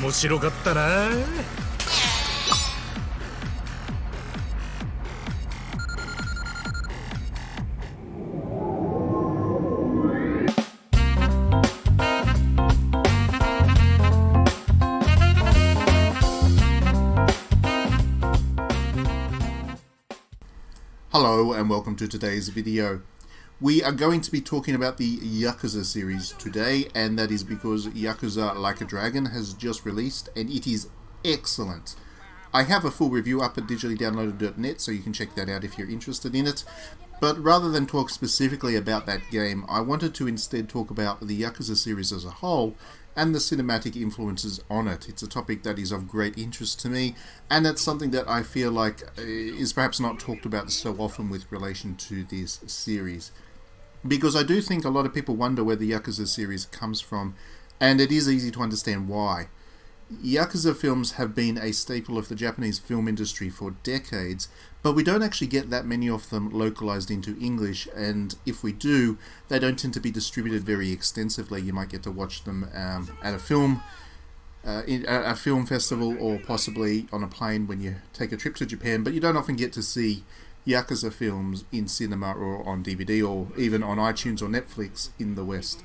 面白かったな。Hello and welcome to today's video. We are going to be talking about the Yakuza series today, and that is because Yakuza Like a Dragon has just released and it is excellent. I have a full review up at digitallydownloaded.net, so you can check that out if you're interested in it. But rather than talk specifically about that game, I wanted to instead talk about the Yakuza series as a whole and the cinematic influences on it. It's a topic that is of great interest to me, and it's something that I feel like is perhaps not talked about so often with relation to this series. Because I do think a lot of people wonder where the Yakuza series comes from, and it is easy to understand why. Yakuza films have been a staple of the Japanese film industry for decades, but we don't actually get that many of them localized into English, and if we do, they don't tend to be distributed very extensively. You might get to watch them at a film festival, or possibly on a plane when you take a trip to Japan, but you don't often get to see Yakuza films in cinema or on DVD or even on iTunes or Netflix in the West.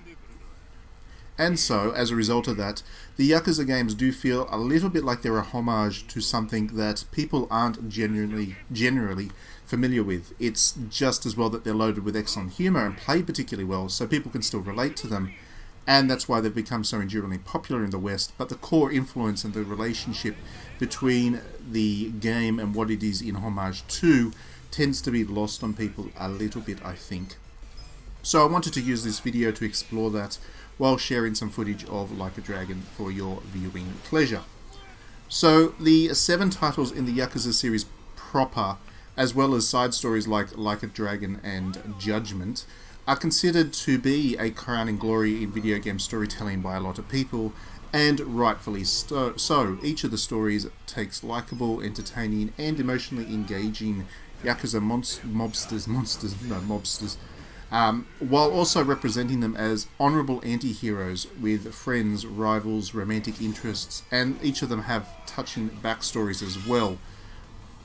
And so, as a result of that, the Yakuza games do feel a little bit like they're a homage to something that people aren't generally familiar with. It's just as well that they're loaded with excellent humor and played particularly well, so people can still relate to them, and that's why they've become so enduringly popular in the West. But the core influence and the relationship between the game and what it is in homage to tends to be lost on people a little bit, I think. So I wanted to use this video to explore that while sharing some footage of Like a Dragon for your viewing pleasure. So the 7 titles in the Yakuza series proper, as well as side stories like a Dragon and Judgment, are considered to be a crowning glory in video game storytelling by a lot of people, and rightfully so. Each of the stories takes likable, entertaining, and emotionally engaging Yakuza mobsters, while also representing them as honourable anti-heroes with friends, rivals, romantic interests, and each of them have touching backstories as well.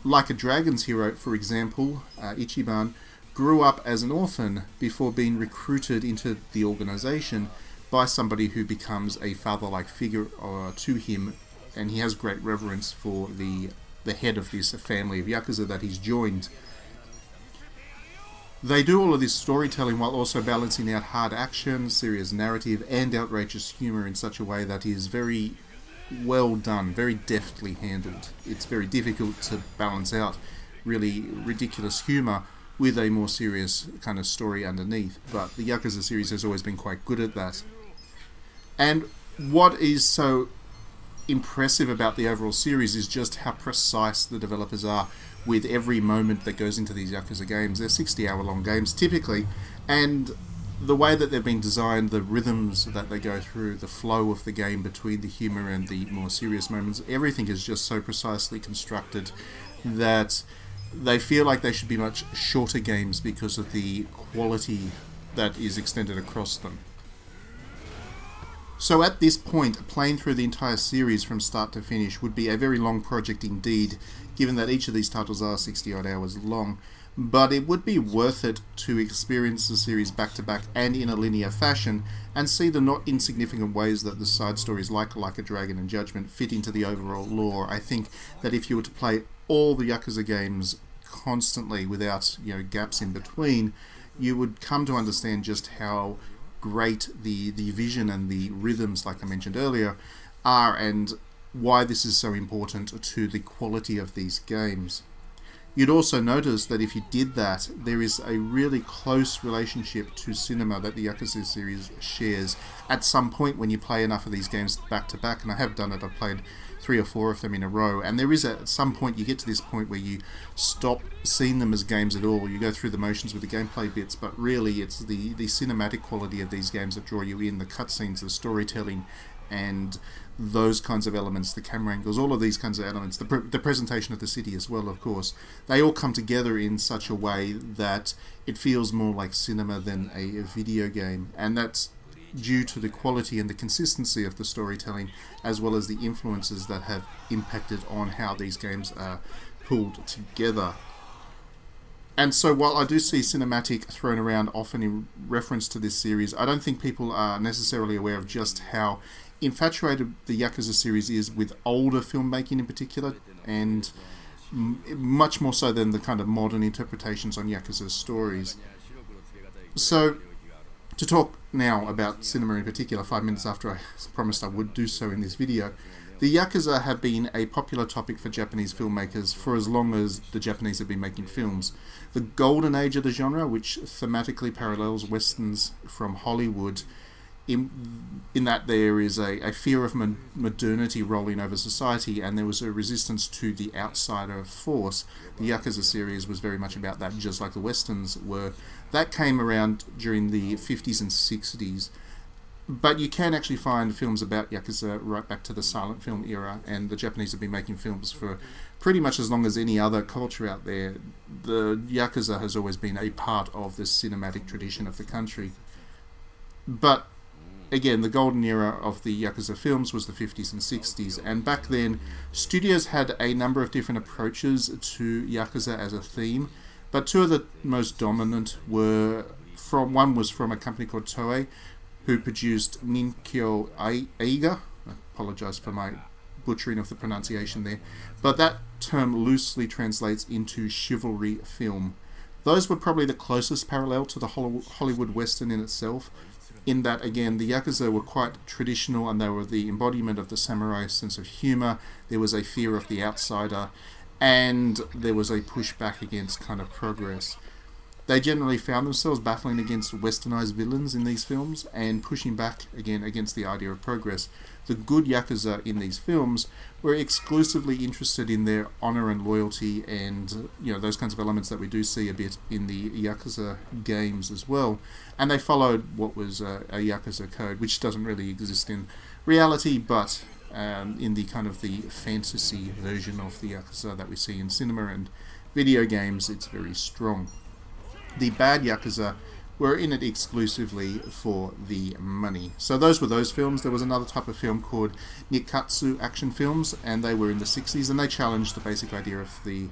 Like a Dragon's hero, for example, Ichiban, grew up as an orphan before being recruited into the organisation by somebody who becomes a father-like figure to him, and he has great reverence for the head of this family of Yakuza that he's joined. They do all of this storytelling while also balancing out hard action, serious narrative, and outrageous humour in such a way that is very well done, very deftly handled. It's very difficult to balance out really ridiculous humour with a more serious kind of story underneath, but the Yakuza series has always been quite good at that. And what is so impressive about the overall series is just how precise the developers are with every moment that goes into these Yakuza games. They're 60-hour-long games typically, and the way that they've been designed, the rhythms that they go through, the flow of the game between the humour and the more serious moments, everything is just so precisely constructed that they feel like they should be much shorter games because of the quality that is extended across them. So at this point, playing through the entire series from start to finish would be a very long project indeed, given that each of these titles are 60 odd hours long. But it would be worth it to experience the series back to back and in a linear fashion, and see the not insignificant ways that the side stories like a Dragon and Judgment fit into the overall lore. I think that if you were to play all the Yakuza games constantly without gaps in between, you would come to understand just how great the vision and the rhythms, like I mentioned earlier, are, and why this is so important to the quality of these games. You'd also notice that if you did that, there is a really close relationship to cinema that the Yakuza series shares at some point when you play enough of these games back to back, and I have done it. I've played 3 or 4 of them in a row, and there is at some point you get to this point where you stop seeing them as games at all. You go through the motions with the gameplay bits, but really it's the cinematic quality of these games that draw you in, the cutscenes, the storytelling, and those kinds of elements, the camera angles, all of these kinds of elements, the presentation of the city as well, of course. They all come together in such a way that it feels more like cinema than a video game, and that's due to the quality and the consistency of the storytelling, as well as the influences that have impacted on how these games are pulled together. And so while I do see cinematic thrown around often in reference to this series, I don't think people are necessarily aware of just how infatuated the Yakuza series is with older filmmaking in particular, and much more so than the kind of modern interpretations on Yakuza stories. So, to talk now about cinema in particular, 5 minutes after I promised I would do so in this video, the Yakuza have been a popular topic for Japanese filmmakers for as long as the Japanese have been making films. The golden age of the genre, which thematically parallels westerns from Hollywood, in that there is a fear of modernity rolling over society, and there was a resistance to the outsider force. The Yakuza series was very much about that, just like the westerns were. That came around during the 50s and 60s. But you can actually find films about Yakuza right back to the silent film era, and the Japanese have been making films for pretty much as long as any other culture out there. The Yakuza has always been a part of the cinematic tradition of the country. But again, the golden era of the Yakuza films was the 50s and 60s, and back then studios had a number of different approaches to Yakuza as a theme, but 2 of the most dominant were one was from a company called Toei, who produced Ninkyo Eiga. I apologise for my butchering of the pronunciation there, but that term loosely translates into chivalry film. Those were probably the closest parallel to the Hollywood Western in itself, in that, again, the Yakuza were quite traditional, and they were the embodiment of the samurai sense of humour. There was a fear of the outsider, and there was a pushback against kind of progress. They generally found themselves battling against westernized villains in these films, and pushing back, again, against the idea of progress. The good Yakuza in these films were exclusively interested in their honour and loyalty, and those kinds of elements that we do see a bit in the Yakuza games as well. And they followed what was a Yakuza code, which doesn't really exist in reality, but in the kind of the fantasy version of the Yakuza that we see in cinema and video games, it's very strong. The bad Yakuza were in it exclusively for the money. So those were those films. There was another type of film called Nikatsu action films, and they were in the 60s, and they challenged the basic idea of the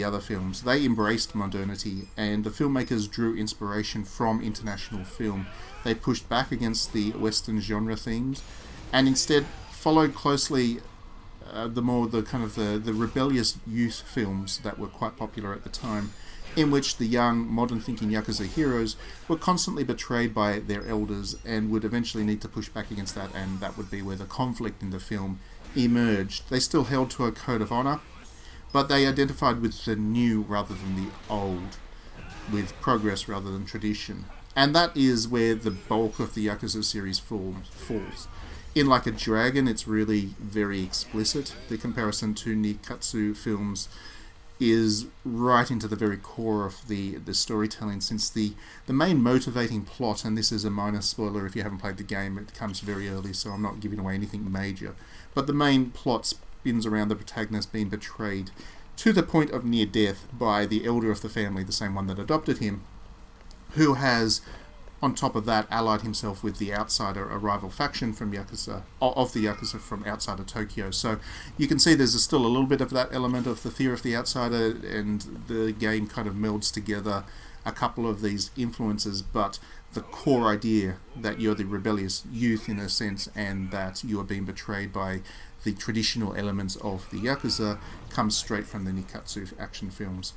other films. They embraced modernity, and the filmmakers drew inspiration from international film. They pushed back against the Western genre themes, and instead followed closely the rebellious youth films that were quite popular at the time, in which the young, modern-thinking Yakuza heroes were constantly betrayed by their elders and would eventually need to push back against that, and that would be where the conflict in the film emerged. They still held to a code of honour, but they identified with the new rather than the old, with progress rather than tradition. And that is where the bulk of the Yakuza series falls. In Like a Dragon, it's really very explicit. The comparison to Nikatsu films is right into the very core of the storytelling, since the main motivating plot, and this is a minor spoiler if you haven't played the game, it comes very early, so I'm not giving away anything major, but the main plot spins around the protagonist being betrayed to the point of near death by the elder of the family, the same one that adopted him, who has on top of that, allied himself with the Outsider, a rival faction from Yakuza, of the Yakuza from outside of Tokyo. So you can see there's still a little bit of that element of the fear of the outsider, and the game kind of melds together a couple of these influences, but the core idea that you're the rebellious youth in a sense, and that you are being betrayed by the traditional elements of the Yakuza, comes straight from the Nikatsu action films.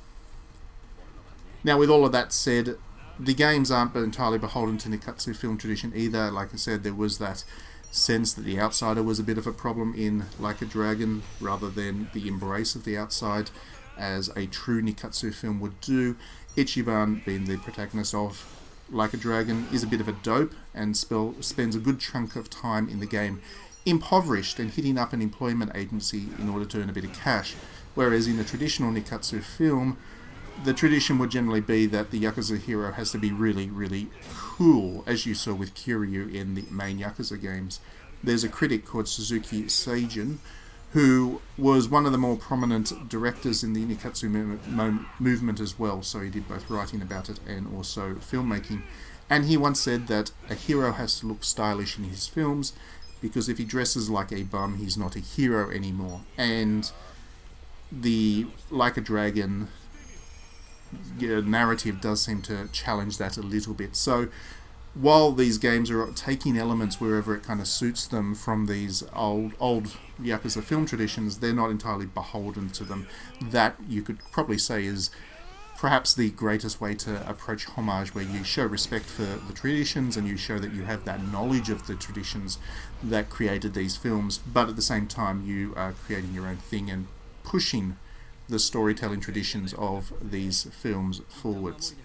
Now, with all of that said, the games aren't entirely beholden to Nikatsu film tradition either. Like I said, there was that sense that the outsider was a bit of a problem in Like a Dragon, rather than the embrace of the outside as a true Nikatsu film would do. Ichiban, being the protagonist of Like a Dragon, is a bit of a dope and spends a good chunk of time in the game impoverished and hitting up an employment agency in order to earn a bit of cash. Whereas in a traditional Nikatsu film, the tradition would generally be that the Yakuza hero has to be really, really cool, as you saw with Kiryu in the main Yakuza games. There's a critic called Suzuki Seijin, who was one of the more prominent directors in the Nikatsu movement as well, so he did both writing about it and also filmmaking. And he once said that a hero has to look stylish in his films, because if he dresses like a bum, he's not a hero anymore. And the Like a Dragon narrative does seem to challenge that a little bit. So while these games are taking elements wherever it kind of suits them from these old Yakuza film traditions, they're not entirely beholden to them. That, you could probably say, is perhaps the greatest way to approach homage, where you show respect for the traditions and you show that you have that knowledge of the traditions that created these films, but at the same time you are creating your own thing and pushing the storytelling traditions of these films forwards.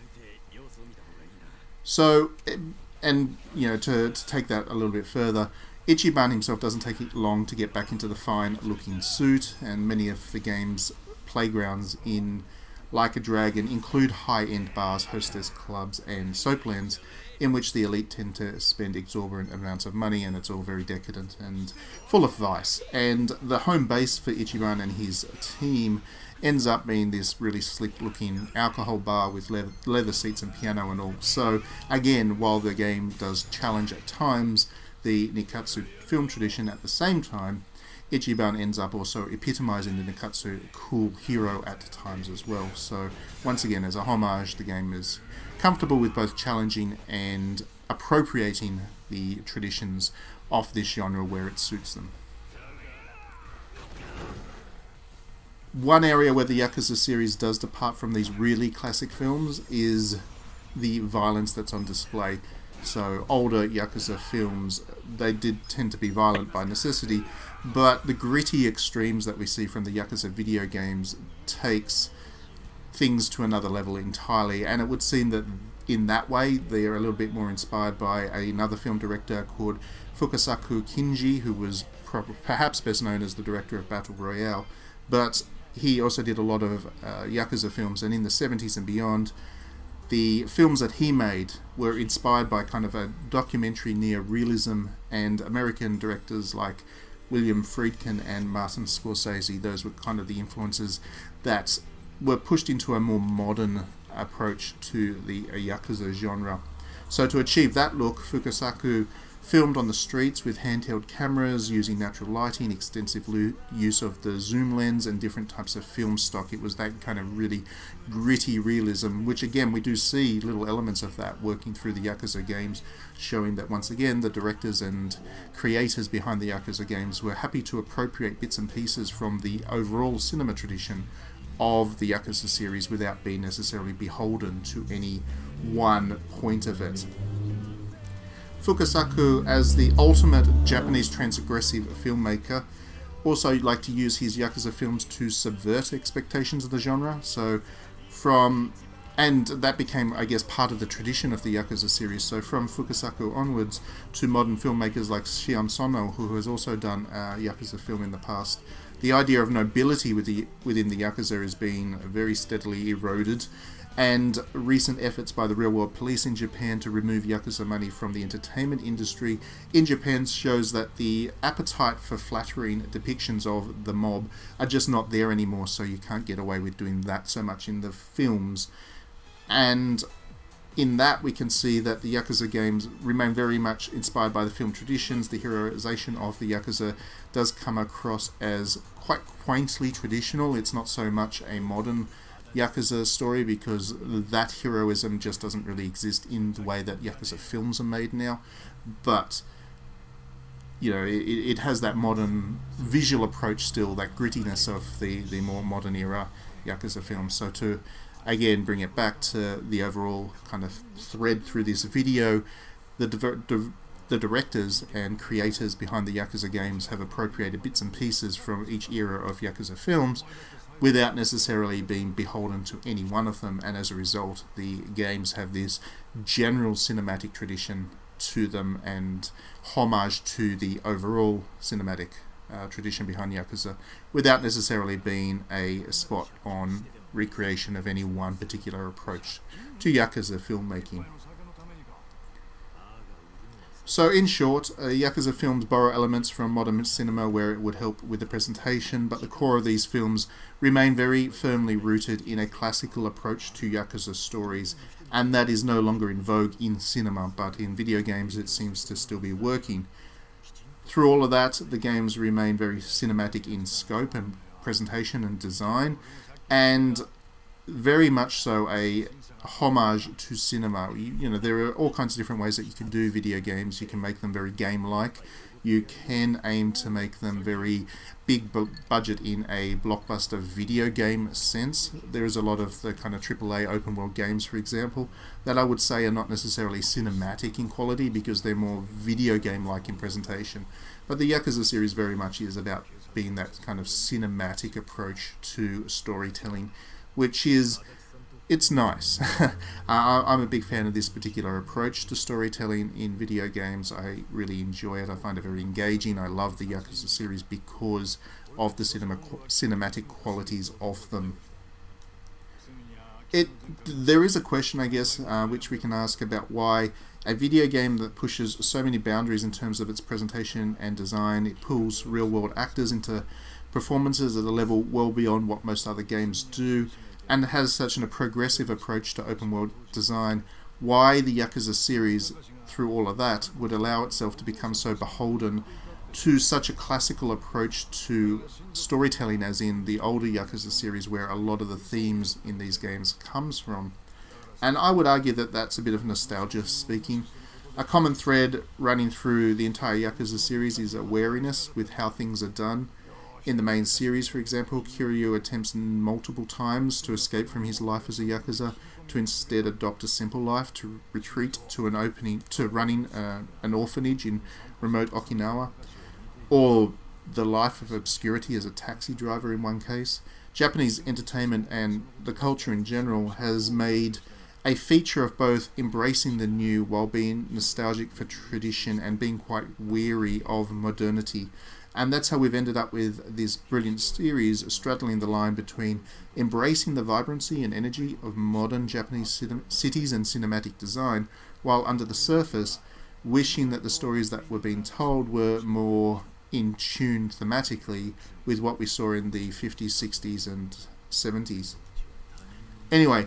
So, and to take that a little bit further, Ichiban himself doesn't take it long to get back into the fine looking suit, and many of the game's playgrounds in Like a Dragon include high-end bars, hostess clubs and soaplands in which the elite tend to spend exorbitant amounts of money, and it's all very decadent and full of vice. And the home base for Ichiban and his team ends up being this really slick-looking alcohol bar with leather seats and piano and all. So, again, while the game does challenge at times the Nikatsu film tradition, at the same time, Ichiban ends up also epitomizing the Nikatsu cool hero at times as well. So, once again, as a homage, the game is comfortable with both challenging and appropriating the traditions of this genre where it suits them. One area where the Yakuza series does depart from these really classic films is the violence that's on display. So older Yakuza films, they did tend to be violent by necessity, but the gritty extremes that we see from the Yakuza video games takes things to another level entirely, and it would seem that in that way they are a little bit more inspired by another film director called Fukasaku Kinji, who was perhaps best known as the director of Battle Royale, but he also did a lot of Yakuza films, and in the 70s and beyond, the films that he made were inspired by kind of a documentary neo-realism, and American directors like William Friedkin and Martin Scorsese, those were kind of the influences that were pushed into a more modern approach to the Yakuza genre. So to achieve that look, Fukasaku filmed on the streets with handheld cameras, using natural lighting, extensive use of the zoom lens and different types of film stock. It was that kind of really gritty realism, which again we do see little elements of that working through the Yakuza games, showing that once again the directors and creators behind the Yakuza games were happy to appropriate bits and pieces from the overall cinema tradition of the Yakuza series without being necessarily beholden to any one point of it. Fukasaku, as the ultimate Japanese transgressive filmmaker, also liked to use his Yakuza films to subvert expectations of the genre. And that became, I guess, part of the tradition of the Yakuza series. So from Fukasaku onwards to modern filmmakers like Shion Sono, who has also done a Yakuza film in the past, the idea of nobility within the Yakuza is being very steadily eroded, and recent efforts by the real-world police in Japan to remove Yakuza money from the entertainment industry in Japan shows that the appetite for flattering depictions of the mob are just not there anymore, so you can't get away with doing that so much in the films. And in that, we can see that the Yakuza games remain very much inspired by the film traditions. The heroization of the Yakuza does come across as quite quaintly traditional. It's not so much a modern Yakuza story, because that heroism just doesn't really exist in the way that Yakuza films are made now. But, you know, it has that modern visual approach still, that grittiness of the more modern era Yakuza films. So to again bring it back to the overall kind of thread through this video, the directors and creators behind the Yakuza games have appropriated bits and pieces from each era of Yakuza films without necessarily being beholden to any one of them, and as a result the games have this general cinematic tradition to them and homage to the overall cinematic tradition behind Yakuza, without necessarily being a spot on recreation of any one particular approach to Yakuza filmmaking. So in short, Yakuza films borrow elements from modern cinema where it would help with the presentation, but the core of these films remain very firmly rooted in a classical approach to Yakuza stories, and that is no longer in vogue in cinema, but in video games it seems to still be working. Through all of that, the games remain very cinematic in scope and presentation and design, and very much so a homage to cinema. You know, there are all kinds of different ways that you can do video games. You can make them very game-like. You can aim to make them very big budget in a blockbuster video game sense. There is a lot of the kind of AAA open world games, for example, that I would say are not necessarily cinematic in quality because they're more video game-like in presentation. But the Yakuza series very much is about being that kind of cinematic approach to storytelling, which is, it's nice. I'm a big fan of this particular approach to storytelling in video games. I really enjoy it. I find it very engaging. I love the Yakuza series because of the cinematic qualities of them. There is a question, I guess, which we can ask about why a video game that pushes so many boundaries in terms of its presentation and design, it pulls real-world actors into performances at a level well beyond what most other games do, and has such a progressive approach to open world design, why the Yakuza series, through all of that, would allow itself to become so beholden to such a classical approach to storytelling as in the older Yakuza series, where a lot of the themes in these games comes from. And I would argue that that's a bit of nostalgia speaking. A common thread running through the entire Yakuza series is a wariness with how things are done. In the main series, for example, Kiryu attempts multiple times to escape from his life as a Yakuza, to instead adopt a simple life, to retreat to running an orphanage in remote Okinawa, or the life of obscurity as a taxi driver in one case. Japanese entertainment and the culture in general has made a feature of both embracing the new while being nostalgic for tradition and being quite weary of modernity. And that's how we've ended up with this brilliant series straddling the line between embracing the vibrancy and energy of modern Japanese cities and cinematic design, while under the surface wishing that the stories that were being told were more in tune thematically with what we saw in the 50s, 60s and 70s. Anyway,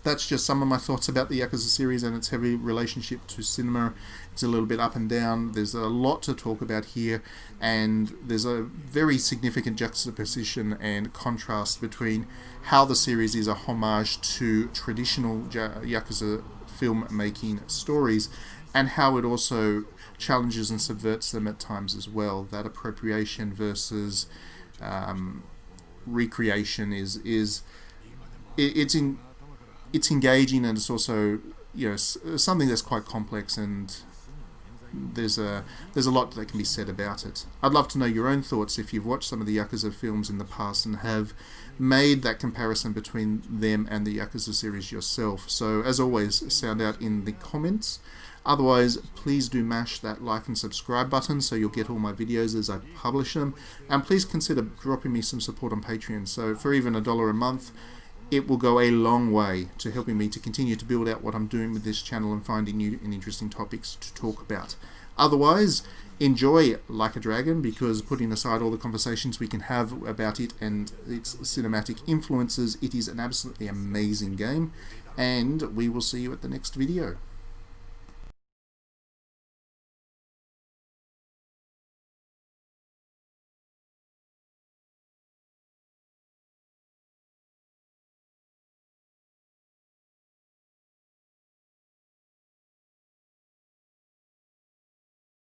that's just some of my thoughts about the Yakuza series and its heavy relationship to cinema. It's a little bit up and down. There's a lot to talk about here, and there's a very significant juxtaposition and contrast between how the series is a homage to traditional Yakuza filmmaking stories and how it also challenges and subverts them at times as well. That appropriation versus recreation it's engaging, and it's also, you know, something that's quite complex, and there's a lot that can be said about it. I'd love to know your own thoughts if you've watched some of the Yakuza films in the past and have made that comparison between them and the Yakuza series yourself. So as always, sound out in the comments. Otherwise, please do mash that like and subscribe button so you'll get all my videos as I publish them, and please consider dropping me some support on Patreon. So for even $1 a month, it will go a long way to helping me to continue to build out what I'm doing with this channel and finding new and interesting topics to talk about. Otherwise, enjoy Like a Dragon, because putting aside all the conversations we can have about it and its cinematic influences, it is an absolutely amazing game. and we will see you at the next video.